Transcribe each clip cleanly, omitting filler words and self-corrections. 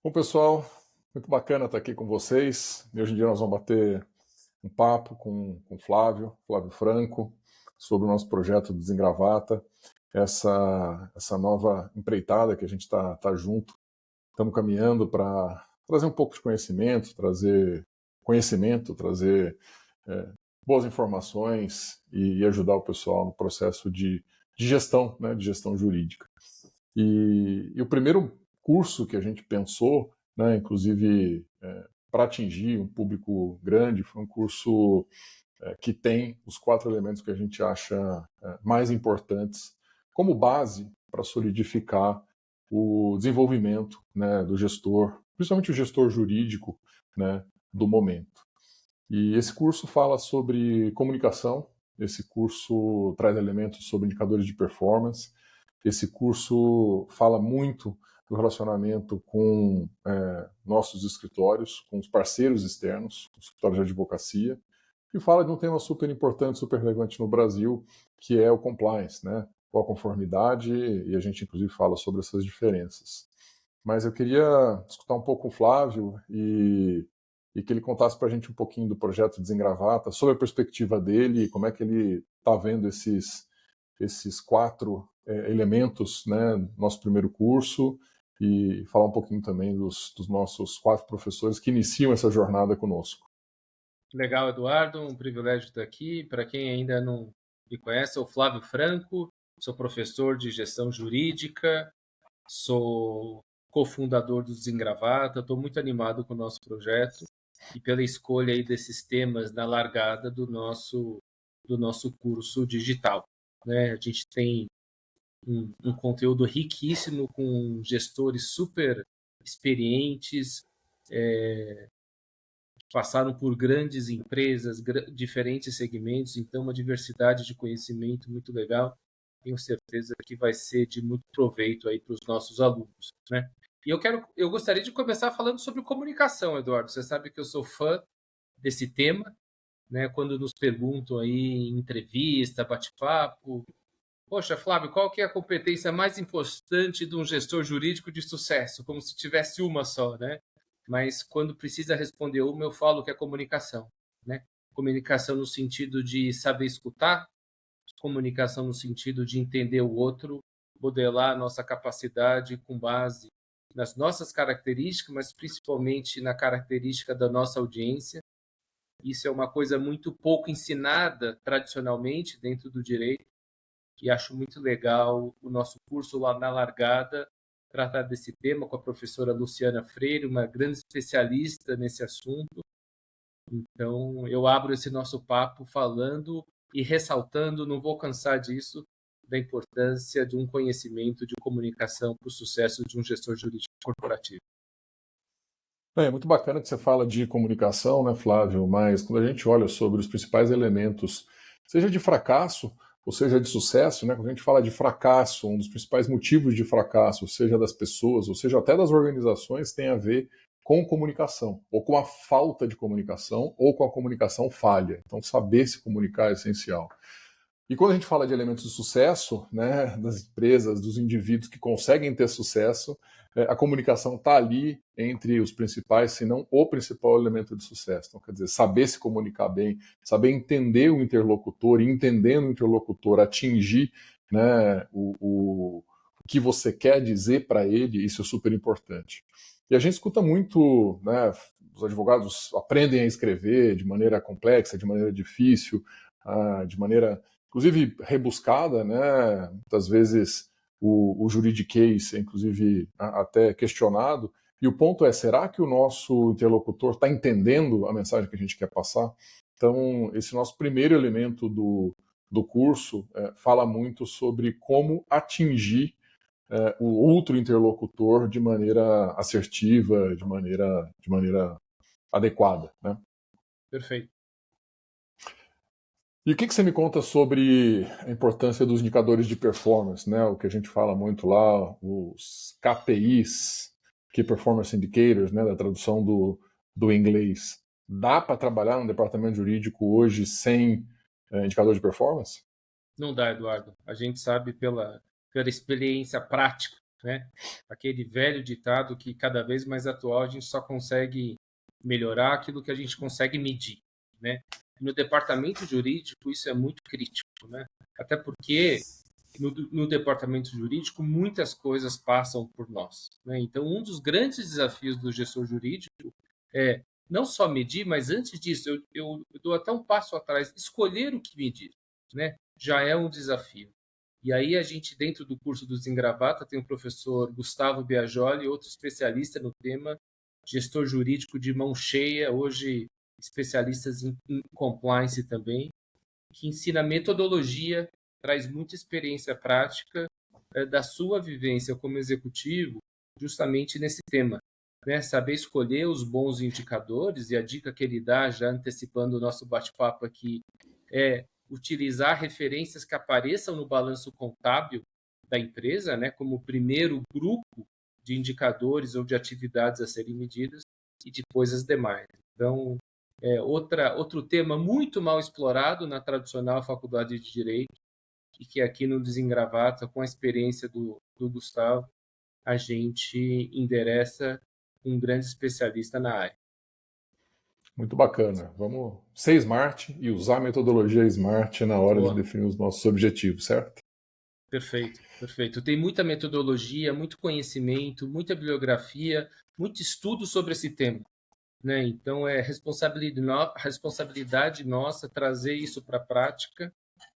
Bom, pessoal, muito bacana estar aqui com vocês. E hoje em dia nós vamos bater um papo com o Flávio Franco, sobre o nosso projeto Desengravata, essa nova empreitada que a gente está junto. Estamos caminhando para trazer um pouco de conhecimento, trazer boas informações e ajudar o pessoal no processo de gestão, né, de gestão jurídica. E o primeiro curso que a gente pensou, né, inclusive para atingir um público grande, foi um curso que tem os 4 elementos que a gente acha mais importantes como base para solidificar o desenvolvimento, né, do gestor, principalmente o gestor jurídico, né, do momento. E esse curso fala sobre comunicação, esse curso traz elementos sobre indicadores de performance, esse curso fala muito do relacionamento com nossos escritórios, com os parceiros externos, os escritórios de advocacia, e fala de um tema super importante, super relevante no Brasil, que é o compliance, né? Ou a conformidade, e a gente inclusive fala sobre essas diferenças. Mas eu queria escutar um pouco o Flávio e que ele contasse para a gente um pouquinho do projeto Desengravata, sobre a perspectiva dele, como é que ele está vendo esses 4 elementos, né, no nosso primeiro curso, e falar um pouquinho também dos nossos 4 professores que iniciam essa jornada conosco. Legal, Eduardo, um privilégio estar aqui. Para quem ainda não me conhece, sou Flávio Franco, sou professor de gestão jurídica, sou cofundador do Desengravata, estou muito animado com o nosso projeto e pela escolha aí desses temas na largada do nosso curso digital, né? A gente tem um conteúdo riquíssimo com gestores super experientes, passaram por grandes empresas, diferentes segmentos, então uma diversidade de conhecimento muito legal. Tenho certeza que vai ser de muito proveito aí para os nossos alunos, né? E eu gostaria de começar falando sobre comunicação, Eduardo. Você sabe que eu sou fã desse tema, né? Quando nos perguntam aí em entrevista, bate-papo, poxa, Flávio, qual que é a competência mais importante de um gestor jurídico de sucesso? Como se tivesse uma só, né? Mas quando precisa responder uma, eu falo que é comunicação, né? Comunicação no sentido de saber escutar, comunicação no sentido de entender o outro, modelar a nossa capacidade com base nas nossas características, mas principalmente na característica da nossa audiência. Isso é uma coisa muito pouco ensinada tradicionalmente dentro do direito, e acho muito legal o nosso curso lá na largada tratar desse tema com a professora Luciana Freire, uma grande especialista nesse assunto. Então, eu abro esse nosso papo falando e ressaltando, não vou cansar disso, da importância de um conhecimento de comunicação para o sucesso de um gestor jurídico corporativo. É muito bacana que você fala de comunicação, né, Flávio? Mas quando a gente olha sobre os principais elementos, seja de fracasso ou seja de sucesso, né? Quando a gente fala de fracasso, um dos principais motivos de fracasso, seja das pessoas ou seja até das organizações, tem a ver com comunicação, ou com a falta de comunicação, ou com a comunicação falha. Então, saber se comunicar é essencial. E quando a gente fala de elementos de sucesso, né, das empresas, dos indivíduos que conseguem ter sucesso, a comunicação está ali entre os principais, se não o principal elemento de sucesso. Então, quer dizer, saber se comunicar bem, saber entender o interlocutor e, entendendo o interlocutor, atingir, né, o que você quer dizer para ele, isso é super importante. E a gente escuta muito, né, os advogados aprendem a escrever de maneira complexa, de maneira difícil, de maneira inclusive rebuscada, né? Muitas vezes o juridiquês é inclusive até questionado. E o ponto é, será que o nosso interlocutor está entendendo a mensagem que a gente quer passar? Então, esse nosso primeiro elemento do curso fala muito sobre como atingir o outro interlocutor de maneira assertiva, de maneira adequada, né? Perfeito. E o que você me conta sobre a importância dos indicadores de performance, né? O que a gente fala muito lá, os KPIs, Key Performance Indicators, né? Da tradução do inglês. Dá para trabalhar no departamento jurídico hoje sem indicador de performance? Não dá, Eduardo. A gente sabe pela experiência prática, né? Aquele velho ditado que cada vez mais atual a gente só consegue melhorar aquilo que a gente consegue medir, né? No departamento jurídico isso é muito crítico, né? Até porque no departamento jurídico muitas coisas passam por nós, né? Então um dos grandes desafios do gestor jurídico é não só medir, mas antes disso eu dou até um passo atrás, escolher o que medir, né? Já é um desafio. E aí a gente, dentro do curso do Desengravata, tem o professor Gustavo Biagioli, outro especialista no tema, gestor jurídico de mão cheia, hoje especialistas em compliance também, que ensina metodologia, traz muita experiência prática da sua vivência como executivo, justamente nesse tema, né? Saber escolher os bons indicadores, e a dica que ele dá, já antecipando o nosso bate-papo aqui, é utilizar referências que apareçam no balanço contábil da empresa, né, como primeiro grupo de indicadores ou de atividades a serem medidas, e depois as demais. Então, outro tema muito mal explorado na tradicional faculdade de Direito, e que aqui no Desengravata, com a experiência do Gustavo, a gente endereça um grande especialista na área. Muito bacana. Vamos ser smart e usar a metodologia smart na hora de Boa. definir os nossos objetivos, certo? Perfeito, perfeito. Tem muita metodologia, muito conhecimento, muita bibliografia, muito estudo sobre esse tema, né? Então é responsabilidade nossa trazer isso para a prática,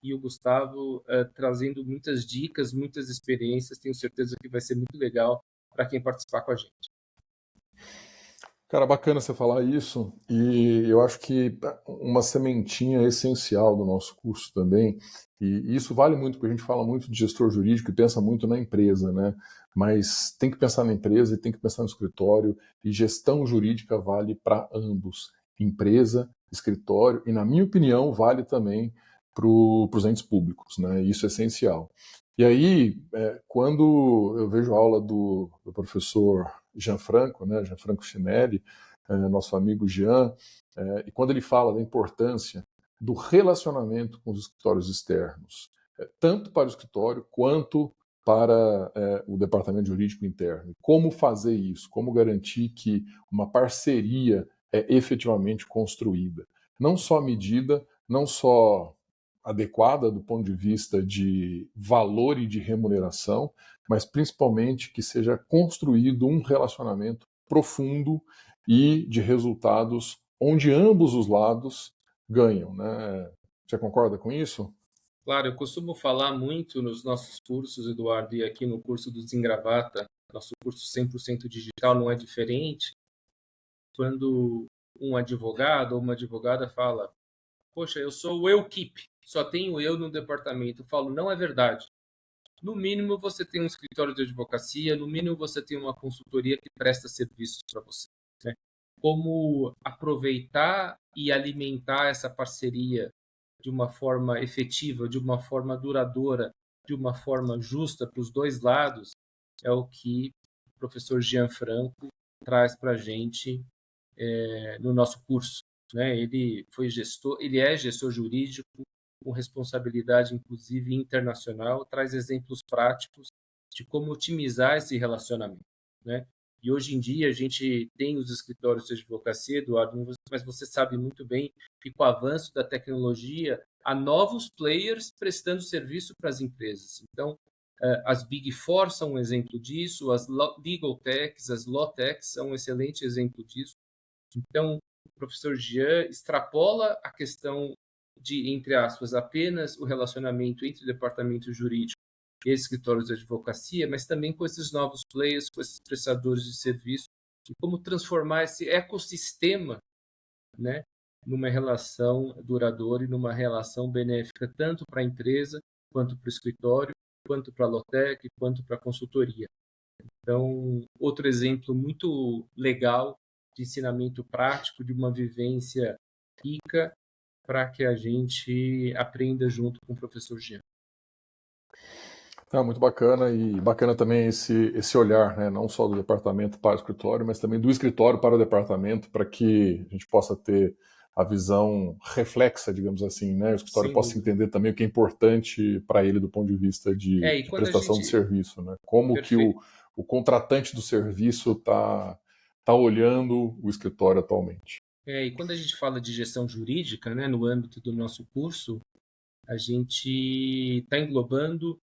e o Gustavo trazendo muitas dicas, muitas experiências. Tenho certeza que vai ser muito legal para quem participar com a gente. Cara, bacana você falar isso, e eu acho que uma sementinha essencial do nosso curso também, e isso vale muito, porque a gente fala muito de gestor jurídico e pensa muito na empresa, né? Mas tem que pensar na empresa e tem que pensar no escritório, e gestão jurídica vale para ambos, empresa, escritório, e na minha opinião vale também para os entes públicos, né? Isso é essencial. E aí, quando eu vejo a aula do professor Gianfranco, né, Gianfranco Cinelli, nosso amigo Jean, e quando ele fala da importância do relacionamento com os escritórios externos, tanto para o escritório quanto para o departamento jurídico interno. Como fazer isso? Como garantir que uma parceria é efetivamente construída? Não só medida, não só adequada do ponto de vista de valor e de remuneração, mas principalmente que seja construído um relacionamento profundo e de resultados onde ambos os lados ganham, né? Você concorda com isso? Claro, eu costumo falar muito nos nossos cursos, Eduardo, e aqui no curso do Desengravata, nosso curso 100% digital não é diferente, quando um advogado ou uma advogada fala: poxa, eu sou o eu keep, só tenho eu no departamento. Eu falo: não é verdade. No mínimo você tem um escritório de advocacia, no mínimo você tem uma consultoria que presta serviços para você, né? Como aproveitar e alimentar essa parceria de uma forma efetiva, de uma forma duradoura, de uma forma justa para os dois lados, é o que o professor Gianfranco traz para a gente no nosso curso, né? Ele é gestor jurídico com responsabilidade, inclusive internacional, traz exemplos práticos de como otimizar esse relacionamento, né? E hoje em dia a gente tem os escritórios de advocacia, Eduardo, mas você sabe muito bem que com o avanço da tecnologia há novos players prestando serviço para as empresas. Então, as Big Four são um exemplo disso, as Legal Techs, as Law Techs são um excelente exemplo disso. Então, o professor Jean extrapola a questão de, entre aspas, apenas o relacionamento entre o departamento jurídico e escritórios de advocacia, mas também com esses novos players, com esses prestadores de serviço, e como transformar esse ecossistema, né, numa relação duradoura e numa relação benéfica tanto para a empresa, quanto para o escritório, quanto para a Lotec, quanto para a consultoria. Então, outro exemplo muito legal de ensinamento prático, de uma vivência rica, para que a gente aprenda junto com o professor Jean. Muito bacana, e bacana também esse olhar, né, não só do departamento para o escritório, mas também do escritório para o departamento, para que a gente possa ter a visão reflexa, digamos assim, né? O escritório Sem possa dúvida. entender também o que é importante para ele do ponto de vista E de quando a prestação de gente. serviço, né? Como que Perfeito. o contratante do serviço tá olhando o escritório atualmente. E quando a gente fala de gestão jurídica, né, no âmbito do nosso curso, a gente está englobando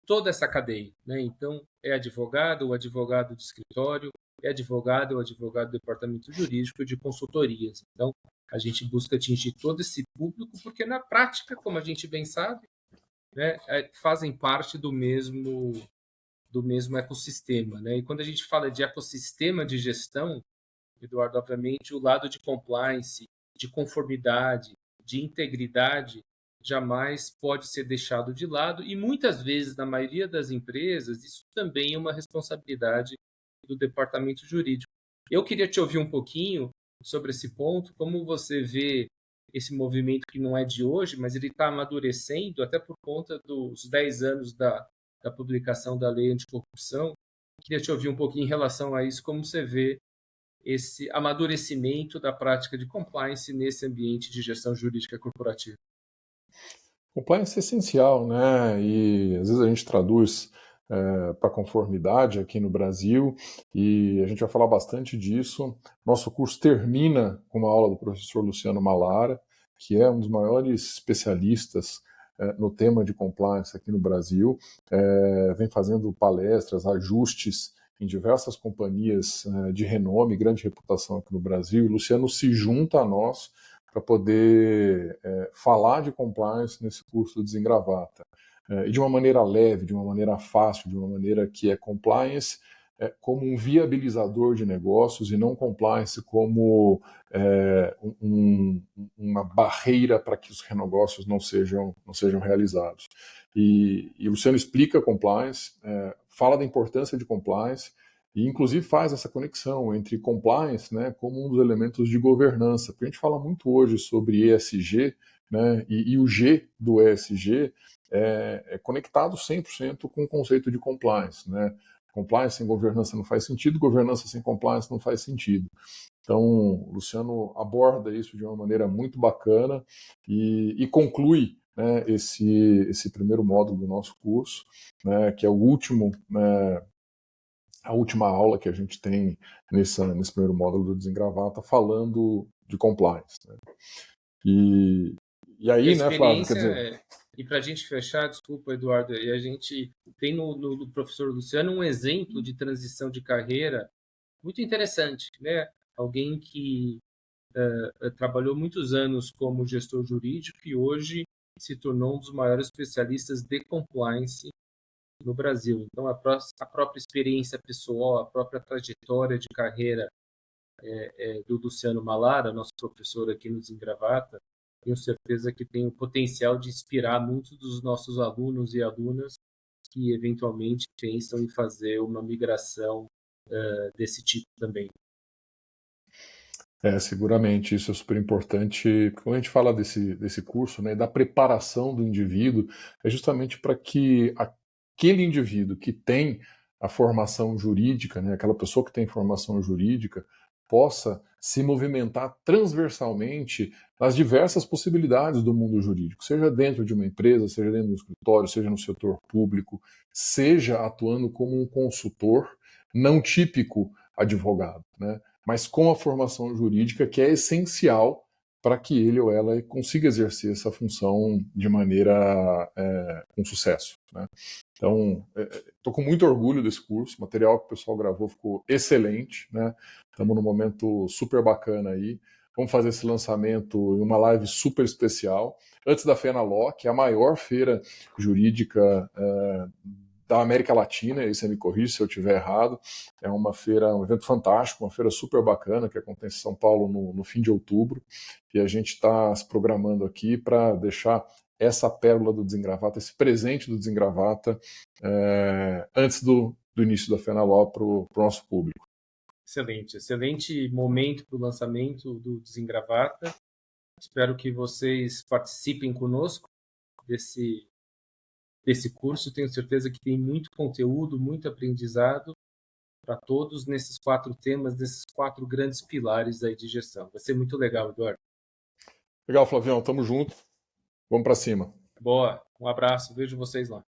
toda essa cadeia, né? Então, é advogado ou advogado de escritório, é advogado ou advogado do departamento jurídico de consultorias. Então, a gente busca atingir todo esse público, porque na prática, como a gente bem sabe, né, fazem parte do mesmo ecossistema, né? E quando a gente fala de ecossistema de gestão, Eduardo, obviamente, o lado de compliance, de conformidade, de integridade, jamais pode ser deixado de lado e muitas vezes, na maioria das empresas, isso também é uma responsabilidade do departamento jurídico. Eu queria te ouvir um pouquinho sobre esse ponto, como você vê esse movimento que não é de hoje, mas ele está amadurecendo até por conta dos 10 anos da publicação da lei anticorrupção. Queria te ouvir um pouquinho em relação a isso, como você vê esse amadurecimento da prática de compliance nesse ambiente de gestão jurídica corporativa. Compliance é essencial, né? E às vezes a gente traduz para conformidade aqui no Brasil e a gente vai falar bastante disso. Nosso curso termina com uma aula do professor Luciano Malara, que é um dos maiores especialistas no tema de compliance aqui no Brasil. Vem fazendo palestras, ajustes em diversas companhias de renome, grande reputação aqui no Brasil. E o Luciano se junta a nós para poder falar de compliance nesse curso do Desengravata. E de uma maneira leve, de uma maneira fácil, de uma maneira que é compliance como um viabilizador de negócios e não compliance como uma barreira para que os negócios não sejam realizados. E o Luciano explica compliance, fala da importância de compliance, e inclusive faz essa conexão entre compliance, né, como um dos elementos de governança, porque a gente fala muito hoje sobre ESG, né, e o G do ESG é conectado 100% com o conceito de compliance, né? Compliance sem governança não faz sentido, governança sem compliance não faz sentido. Então, o Luciano aborda isso de uma maneira muito bacana e conclui, né, esse primeiro módulo do nosso curso, né, que é o último, né, a última aula que a gente tem nesse primeiro módulo do Desengravata, falando de compliance. Né? E E a aí, né, Flávio, quer experiência, dizer, e para a gente fechar, desculpa, Eduardo, e a gente tem no professor Luciano um exemplo de transição de carreira muito interessante, né? Alguém que trabalhou muitos anos como gestor jurídico e hoje se tornou um dos maiores especialistas de compliance no Brasil. Então, a própria experiência pessoal, a própria trajetória de carreira do Luciano Malara, nosso professor aqui no Desengravata, tenho certeza que tem o potencial de inspirar muitos dos nossos alunos e alunas que eventualmente pensam em fazer uma migração desse tipo também. seguramente isso é super importante. Quando a gente fala desse curso, né, da preparação do indivíduo, é justamente para que aquele indivíduo que tem a formação jurídica, né, aquela pessoa que tem formação jurídica, possa se movimentar transversalmente nas diversas possibilidades do mundo jurídico, seja dentro de uma empresa, seja dentro de um escritório, seja no setor público, seja atuando como um consultor, não típico advogado, né? Mas com a formação jurídica que é essencial para que ele ou ela consiga exercer essa função de maneira com sucesso. Né? Então, estou com muito orgulho desse curso, o material que o pessoal gravou ficou excelente, né? Estamos num momento super bacana aí. Vamos fazer esse lançamento em uma live super especial, antes da FENALO, que é a maior feira jurídica da América Latina, e você me corrige se eu estiver errado. É uma feira, um evento fantástico, uma feira super bacana que acontece em São Paulo no fim de outubro, e a gente está se programando aqui para deixar essa pérola do Desengravata, esse presente do Desengravata, antes do início da FENALO para o nosso público. Excelente, excelente momento para o lançamento do Desengravata. Espero que vocês participem conosco desse curso. Tenho certeza que tem muito conteúdo, muito aprendizado para todos nesses 4 temas, nesses 4 grandes pilares aí de gestão. Vai ser muito legal, Eduardo. Legal, Flavião, tamo junto. Vamos para cima. Boa, um abraço, vejo vocês lá.